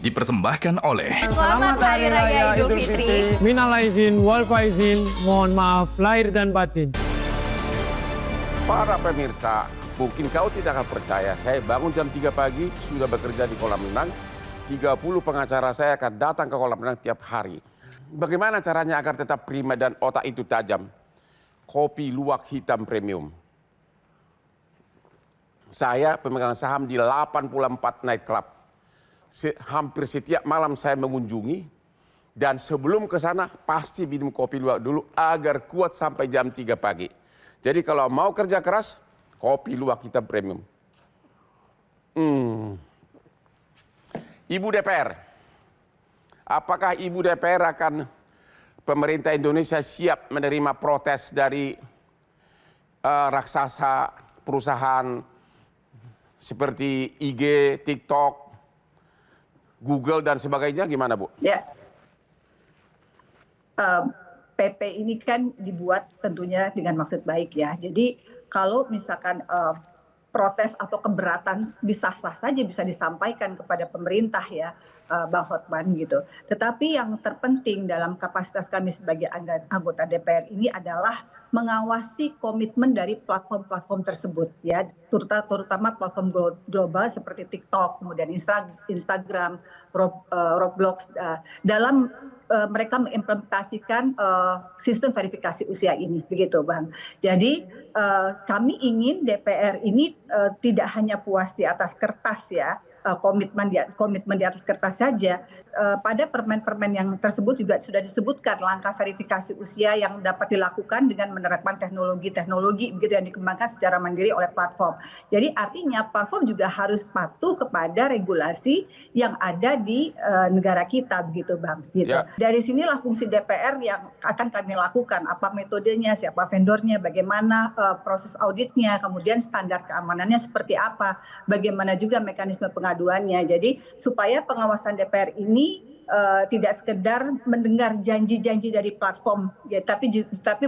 dipersembahkan oleh Selamat Hari Raya Idul Fitri. Minal aizin, wal faizin, mohon maaf lahir dan batin. Para pemirsa, mungkin kau tidak akan percaya, saya bangun jam 3 pagi, sudah bekerja di kolam renang. 30 pengacara saya akan datang ke kolam renang tiap hari. Bagaimana caranya agar tetap prima dan otak itu tajam? Kopi luwak hitam premium. Saya pemegang saham di 84 nightclub. Hampir setiap malam saya mengunjungi. Dan sebelum ke sana pasti minum kopi luwak dulu agar kuat sampai jam 3 pagi. Jadi kalau mau kerja keras, kopi luwak hitam premium. Ibu DPR, apakah Ibu DPR akan pemerintah Indonesia siap menerima protes dari raksasa perusahaan seperti IG, TikTok, Google dan sebagainya, gimana Bu? Ya, PP ini kan dibuat tentunya dengan maksud baik ya. Jadi kalau misalkan protes atau keberatan bisa sah saja bisa disampaikan kepada pemerintah ya, Bang Hotman gitu. Tetapi yang terpenting dalam kapasitas kami sebagai anggota DPR ini adalah mengawasi komitmen dari platform-platform tersebut ya, terutama platform global seperti TikTok, kemudian Instagram, Roblox dalam mereka mengimplementasikan sistem verifikasi usia ini, begitu Bang. Jadi kami ingin DPR ini tidak hanya puas di atas kertas ya, komitmen di atas kertas saja. Pada permen-permen yang tersebut juga sudah disebutkan langkah verifikasi usia yang dapat dilakukan dengan menerapkan teknologi begitu yang dikembangkan secara mandiri oleh platform. Jadi artinya platform juga harus patuh kepada regulasi yang ada di negara kita, begitu Bang. Gitu. Ya. Dari sinilah fungsi DPR yang akan kami lakukan, apa metodenya, siapa vendornya, bagaimana proses auditnya, kemudian standar keamanannya seperti apa, bagaimana juga mekanisme pengaduannya. Jadi supaya pengawasan DPR ini tidak sekedar mendengar janji-janji dari platform ya, tapi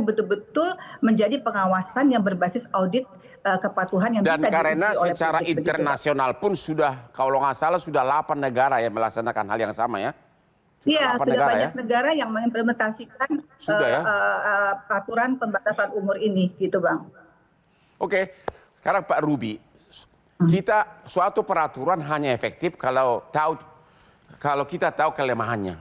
betul-betul menjadi pengawasan yang berbasis audit kepatuhan yang dan bisa karena diuji oleh secara publik, internasional pun sudah, kalau nggak salah sudah 8 negara yang melaksanakan hal yang sama ya. Iya, sudah banyak negara yang mengimplementasikan aturan pembatasan umur ini, gitu Bang. Oke, sekarang Pak Ruby, kita suatu peraturan hanya efektif kalau kita tahu kelemahannya.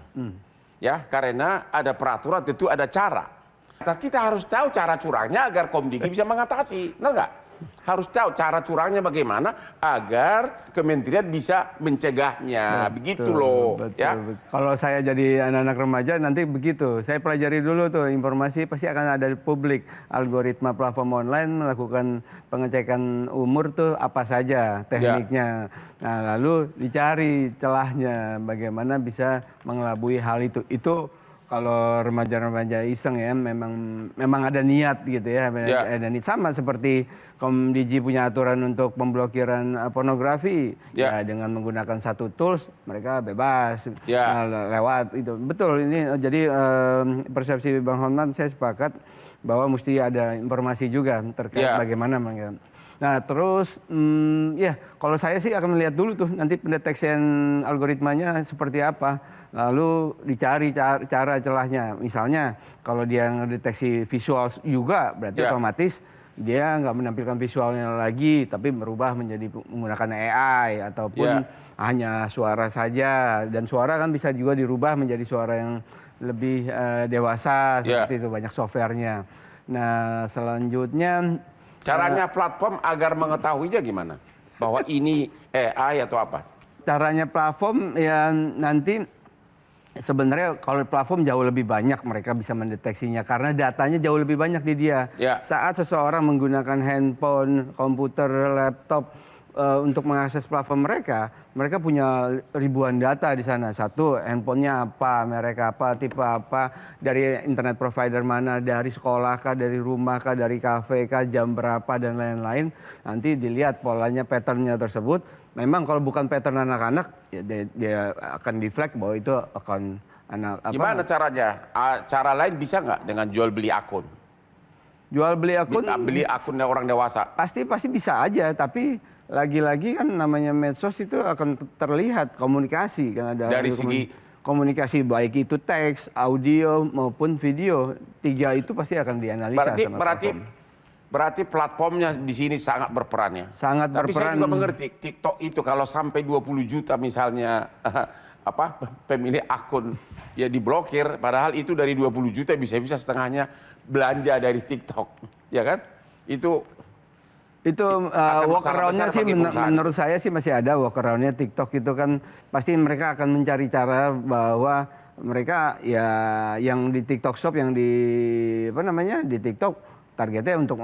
Ya, karena ada peraturan tentu ada cara. Kita harus tahu cara curangnya agar Komdigi bisa mengatasi, benar nggak? Harus tahu cara curangnya bagaimana agar kementerian bisa mencegahnya, begitu loh. Betul, ya. betul. Kalau saya jadi anak-anak remaja nanti begitu, saya pelajari dulu tuh informasi pasti akan ada di publik. Algoritma platform online melakukan pengecekan umur tuh apa saja tekniknya. Nah lalu dicari celahnya bagaimana bisa mengelabui hal itu. Itu kalau remaja-remaja iseng ya, memang ada niat gitu ya, ada niat sama seperti Komdigi punya aturan untuk pemblokiran pornografi, ya dengan menggunakan satu tools mereka bebas lewat itu. Betul ini jadi persepsi Bang Hotman saya sepakat bahwa mesti ada informasi juga terkait bagaimana mereka. Nah terus ya kalau saya sih akan melihat dulu tuh nanti pendeteksian algoritmanya seperti apa. Lalu dicari cara celahnya. Misalnya kalau dia ngedeteksi visual juga berarti otomatis dia nggak menampilkan visualnya lagi tapi merubah menjadi menggunakan AI ataupun hanya suara saja. Dan suara kan bisa juga dirubah menjadi suara yang lebih dewasa seperti itu, banyak softwarenya. Nah selanjutnya caranya platform agar mengetahuinya gimana? Bahwa ini AI atau apa? Caranya platform ya nanti sebenarnya kalau platform jauh lebih banyak mereka bisa mendeteksinya karena datanya jauh lebih banyak di dia. Saat seseorang menggunakan handphone, komputer, laptop untuk mengakses platform mereka punya ribuan data di sana. Satu, handphonenya apa, merek apa, tipe apa, dari internet provider mana, dari sekolah kah, dari rumah kah, dari kafe kah, jam berapa dan lain-lain. Nanti dilihat polanya, patternnya tersebut. Memang kalau bukan pattern anak-anak, ya dia akan di-flag bahwa itu akan anak apa. Gimana caranya? Cara lain bisa nggak dengan jual beli akun? Jual beli akun? Beli akunnya orang dewasa? Pasti bisa aja, tapi lagi-lagi kan namanya medsos itu akan terlihat komunikasi kan ada Dari segi komunikasi baik itu teks, audio maupun video. 3 itu pasti akan dianalisa sama platform. Berarti platformnya di sini sangat berperan ya. Sangat Tapi berperan. saya juga mengerti TikTok itu kalau sampai 20 juta misalnya pemilik akun ya diblokir, padahal itu dari 20 juta bisa-bisa setengahnya belanja dari TikTok, ya kan? Itu workaround-nya sih menurut saya sih masih ada workaround-nya. TikTok itu kan pasti mereka akan mencari cara bahwa mereka ya yang di TikTok Shop yang di di TikTok targetnya untuk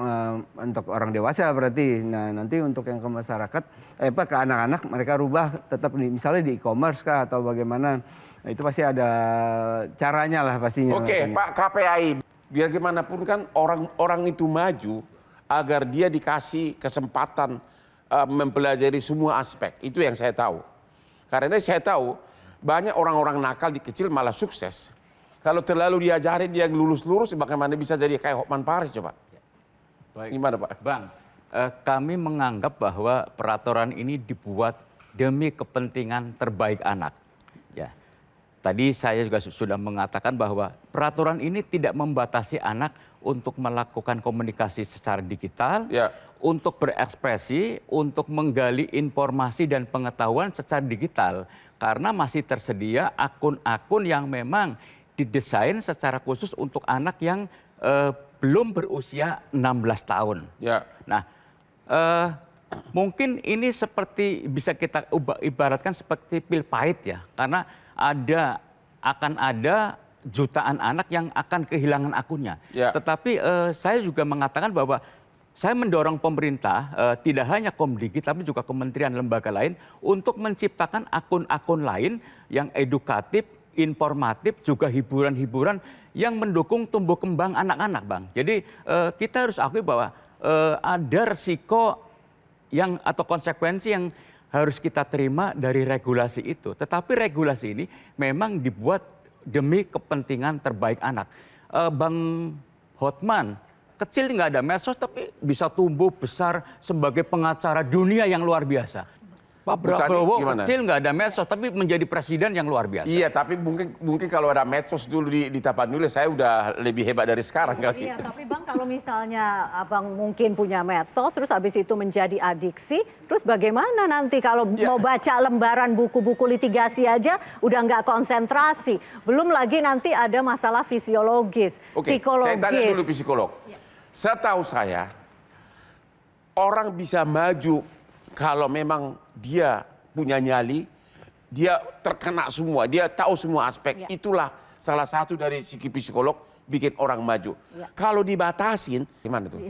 orang dewasa berarti. Nah, nanti untuk yang ke masyarakat ke anak-anak mereka rubah tetap misalnya di e-commerce kah atau bagaimana. Nah, itu pasti ada caranya lah pastinya. Oke, Pak KPAI, biar gimana pun kan orang itu maju agar dia dikasih kesempatan mempelajari semua aspek. Itu yang saya tahu. Karena saya tahu banyak orang-orang nakal di kecil malah sukses. Kalau terlalu diajarin dia lurus-lurus, bagaimana bisa jadi kayak Hotman Paris coba? Baik. Gimana Pak? Bang, kami menganggap bahwa peraturan ini dibuat demi kepentingan terbaik anak. Ya, tadi saya juga sudah mengatakan bahwa peraturan ini tidak membatasi anak untuk melakukan komunikasi secara digital, Ya. untuk berekspresi, untuk menggali informasi dan pengetahuan secara digital. Karena masih tersedia akun-akun yang memang didesain secara khusus untuk anak yang belum berusia 16 tahun. Ya. Nah, mungkin ini seperti bisa kita ibaratkan seperti pil pahit ya. Karena akan ada jutaan anak yang akan kehilangan akunnya. Ya. Tetapi saya juga mengatakan bahwa saya mendorong pemerintah, tidak hanya Komdigi, tapi juga kementerian lembaga lain, untuk menciptakan akun-akun lain yang edukatif, informatif, juga hiburan-hiburan yang mendukung tumbuh kembang anak-anak, Bang. Jadi kita harus akui bahwa ada resiko atau konsekuensi yang harus kita terima dari regulasi itu. Tetapi regulasi ini memang dibuat demi kepentingan terbaik anak. Bang Hotman, kecil nggak ada medsos tapi bisa tumbuh besar sebagai pengacara dunia yang luar biasa. Pak Prabowo kecil nggak ada medsos tapi menjadi presiden yang luar biasa. Iya, tapi mungkin kalau ada medsos dulu di Tapanuli saya udah lebih hebat dari sekarang kali. Iya, tapi Bang kalau misalnya Abang mungkin punya medsos terus habis itu menjadi adiksi, terus bagaimana nanti kalau mau baca lembaran buku-buku litigasi aja udah nggak konsentrasi. Belum lagi nanti ada masalah fisiologis, psikologis. Saya tanya dulu psikolog. Setahu saya orang bisa maju kalau memang dia punya nyali, dia terkena semua, dia tahu semua aspek. Itulah salah satu dari segi psikolog bikin orang maju. Kalau dibatasin, gimana tuh?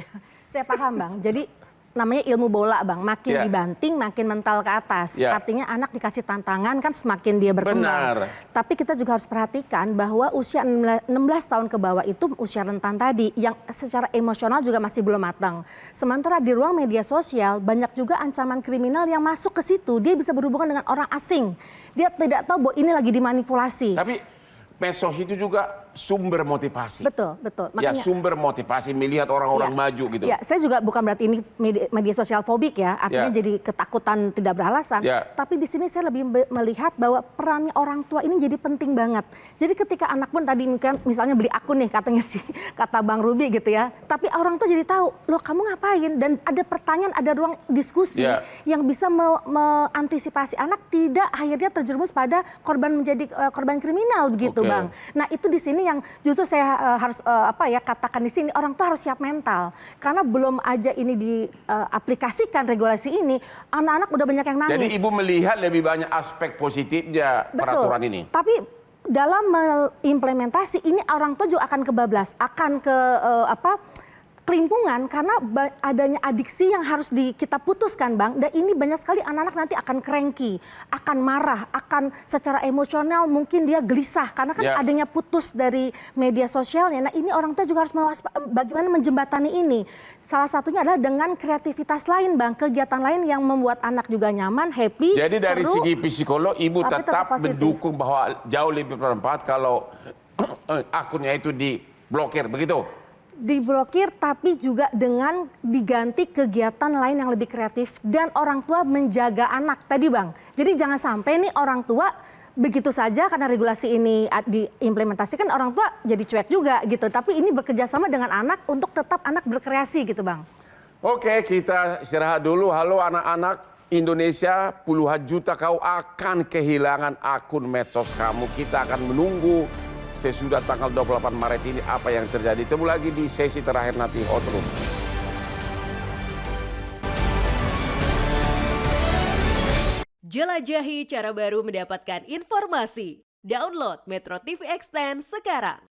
Saya paham Bang, jadi namanya ilmu bola Bang, makin dibanting makin mental ke atas. Artinya anak dikasih tantangan kan semakin dia berkembang. Benar. Tapi kita juga harus perhatikan bahwa usia 16 tahun ke bawah itu usia rentan tadi yang secara emosional juga masih belum matang. Sementara di ruang media sosial banyak juga ancaman kriminal yang masuk ke situ. Dia bisa berhubungan dengan orang asing. Dia tidak tahu bahwa ini lagi dimanipulasi. Tapi medsos itu juga sumber motivasi. Betul, betul. Makanya, sumber motivasi melihat orang-orang maju gitu. Ya, saya juga bukan berarti ini media sosial fobik ya, artinya jadi ketakutan tidak beralasan. Tapi di sini saya lebih melihat bahwa perannya orang tua ini jadi penting banget. Jadi ketika anak pun tadi misalnya beli akun nih katanya sih, kata Bang Ruby gitu ya. Tapi orang tua jadi tahu, loh kamu ngapain? Dan ada pertanyaan, ada ruang diskusi yang bisa mengantisipasi anak tidak akhirnya terjerumus pada menjadi korban kriminal begitu Bang. Nah itu di sini yang justru saya harus katakan di sini orang tua harus siap mental karena belum aja ini diaplikasikan regulasi ini anak-anak udah banyak yang nangis. Jadi ibu melihat lebih banyak aspek positifnya peraturan ini. Tapi dalam mengimplementasi ini orang tua juga akan kebablas, akan ke kelimpungan karena adanya adiksi yang harus kita putuskan Bang. Dan ini banyak sekali anak-anak nanti akan cranky, akan marah, akan secara emosional mungkin dia gelisah karena kan adanya putus dari media sosialnya. Nah ini orang tua juga harus bagaimana menjembatani ini. Salah satunya adalah dengan kreativitas lain Bang, kegiatan lain yang membuat anak juga nyaman, happy, Jadi dari seru, segi psikolog ibu tetap mendukung bahwa jauh lebih bermanfaat kalau akunnya itu diblokir, begitu? diblokir tapi juga dengan diganti kegiatan lain yang lebih kreatif dan orang tua menjaga anak tadi Bang. Jadi jangan sampai nih orang tua begitu saja karena regulasi ini diimplementasikan orang tua jadi cuek juga gitu. Tapi ini bekerja sama dengan anak untuk tetap anak berkreasi gitu Bang. Oke, kita istirahat dulu. Halo anak-anak Indonesia, puluhan juta kau akan kehilangan akun medsos kamu. Kita akan menunggu sesudah tanggal 28 Maret ini apa yang terjadi. Temu lagi di sesi terakhir nanti Hot Room. Jelajahi cara baru mendapatkan informasi. Download Metro TV Extend sekarang.